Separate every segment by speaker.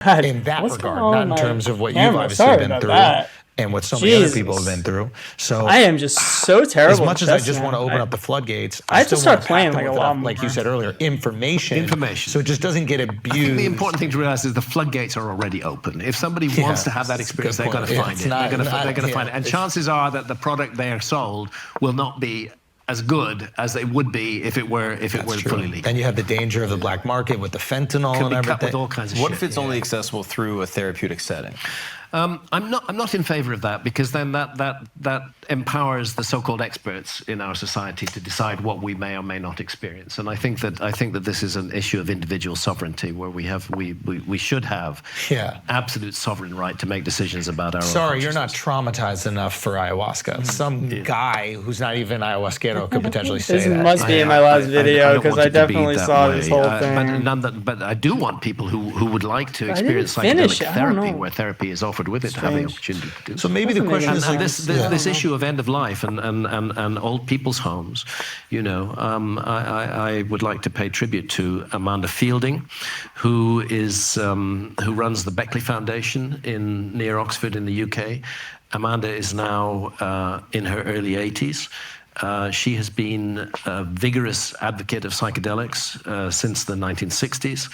Speaker 1: God,
Speaker 2: in that
Speaker 1: what's
Speaker 2: regard,
Speaker 1: going on
Speaker 2: not in
Speaker 1: with
Speaker 2: terms
Speaker 1: my
Speaker 2: of what
Speaker 1: camera?
Speaker 2: you've obviously
Speaker 1: Sorry
Speaker 2: been
Speaker 1: about
Speaker 2: through
Speaker 1: that.
Speaker 2: and what so many other
Speaker 1: Jesus.
Speaker 2: people have been through. So
Speaker 1: I am just so terrible.
Speaker 2: as much as I
Speaker 1: chess
Speaker 2: just want to
Speaker 1: now.
Speaker 2: open up the floodgates,
Speaker 1: I have to
Speaker 2: still
Speaker 1: start
Speaker 2: want
Speaker 1: playing,
Speaker 2: pack
Speaker 1: like,
Speaker 2: them
Speaker 1: a
Speaker 2: with
Speaker 1: lot
Speaker 2: enough, like you
Speaker 1: more.
Speaker 2: said earlier, information. So it just doesn't get abused.
Speaker 3: I think the important thing to realize is the floodgates are already open. If somebody wants to have that experience, they're going to find it. They're going to find it. And chances are that the product they are sold will not be as good as they would be if it were fully legal.
Speaker 2: Then you have the danger of the black market with the fentanyl and everything.
Speaker 3: Cut with all kinds of
Speaker 4: What
Speaker 3: shit.
Speaker 4: if it's only accessible through a therapeutic setting?
Speaker 3: I'm not in favor of that, because then that empowers the so-called experts in our society to decide what we may or may not experience. And I think that this is an issue of individual sovereignty, where we should have absolute sovereign right to make decisions about our own
Speaker 2: Sorry, you're not traumatized enough for ayahuasca. Some guy who's not even ayahuasquero could potentially say
Speaker 1: This
Speaker 2: that.
Speaker 1: must be in my last video, because I definitely saw this whole thing.
Speaker 3: But I do want people who would like to experience psychedelic therapy, where therapy is offered with it, to have the opportunity to do so.
Speaker 2: Maybe the question is,
Speaker 3: this issue of end of life and old people's homes, you know, I would like to pay tribute to Amanda Fielding, who runs the Beckley Foundation near Oxford in the UK. Amanda is now in her early 80s. She has been a vigorous advocate of psychedelics since the 1960s.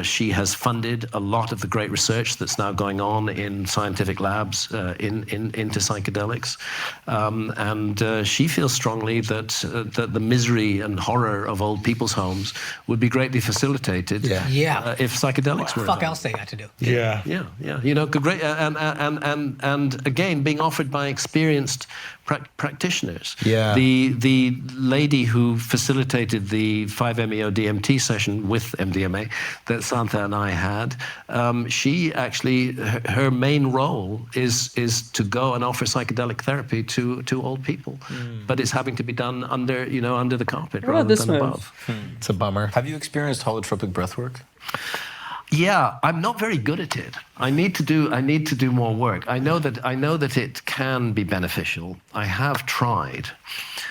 Speaker 3: She has funded a lot of the great research that's now going on in scientific labs into psychedelics. And she feels strongly that the misery and horror of old people's homes would be greatly facilitated if psychedelics were
Speaker 5: What the fuck else they got to do?
Speaker 3: Yeah. You know, great, and again, being offered by experienced practitioners. The lady who facilitated the 5-MeO-DMT session with MDMA that Santha and I had, she actually, her main role is to go and offer psychedelic therapy to old people, but it's having to be done under the carpet rather than above.
Speaker 2: It's a bummer.
Speaker 4: Have you experienced holotropic breathwork?
Speaker 3: Yeah, I'm not very good at it. I need to do more work. I know that it can be beneficial. I have tried,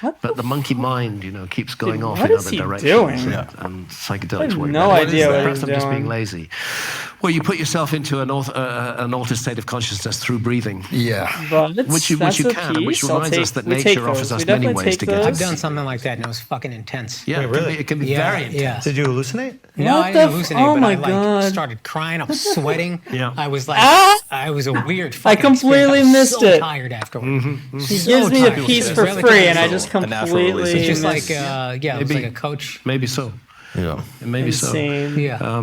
Speaker 3: but the monkey mind, you know, keeps going off in other directions, and psychedelics work.
Speaker 1: No idea what
Speaker 3: Perhaps
Speaker 1: he's
Speaker 3: I'm just
Speaker 1: doing.
Speaker 3: being lazy. Well, you put yourself into an altered state of consciousness through breathing. Which you can, which reminds us that nature offers us many ways to get.
Speaker 5: I've done something like that, and it was fucking intense.
Speaker 3: Yeah, it can be very intense.
Speaker 2: Did you hallucinate?
Speaker 5: No, I didn't hallucinate, but I
Speaker 1: God.
Speaker 5: started crying. I was sweating. I was like, I was a weird.
Speaker 1: I completely missed
Speaker 5: so
Speaker 1: it.
Speaker 5: Tired afterwards.
Speaker 1: He gives me a piece for free, and I just completely.
Speaker 5: It's just like, it was like a coach.
Speaker 3: Maybe so.
Speaker 2: Yeah,
Speaker 3: maybe
Speaker 1: insane.
Speaker 3: so.
Speaker 5: Yeah.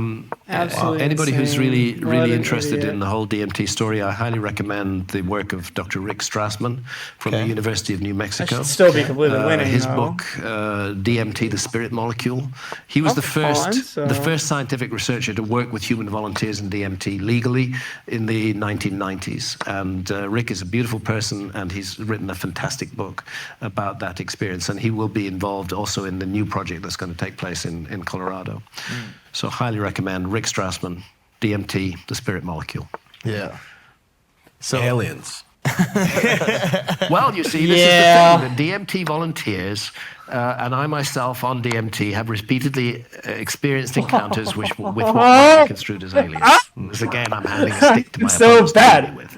Speaker 1: Absolutely
Speaker 3: anybody who's
Speaker 1: insane.
Speaker 3: really interested in the whole DMT story, I highly recommend the work of Dr. Rick Strassman from the University of New Mexico.
Speaker 1: I should still be completely winning.
Speaker 3: His book, DMT, the Spirit Molecule. He was the first scientific researcher to work with human volunteers in DMT legally in the 1990s. And Rick is a beautiful person, and he's written a fantastic book about that experience. And he will be involved also in the new project that's going to take place in Colorado. So highly recommend Rick Strassman, DMT, the Spirit Molecule.
Speaker 2: Yeah.
Speaker 4: So aliens.
Speaker 3: Well, you see, this is the thing. The DMT volunteers and I myself on DMT have repeatedly experienced encounters with what might be construed as aliens. Because again, I'm handing a stick to my opponent's
Speaker 1: bad.
Speaker 3: with.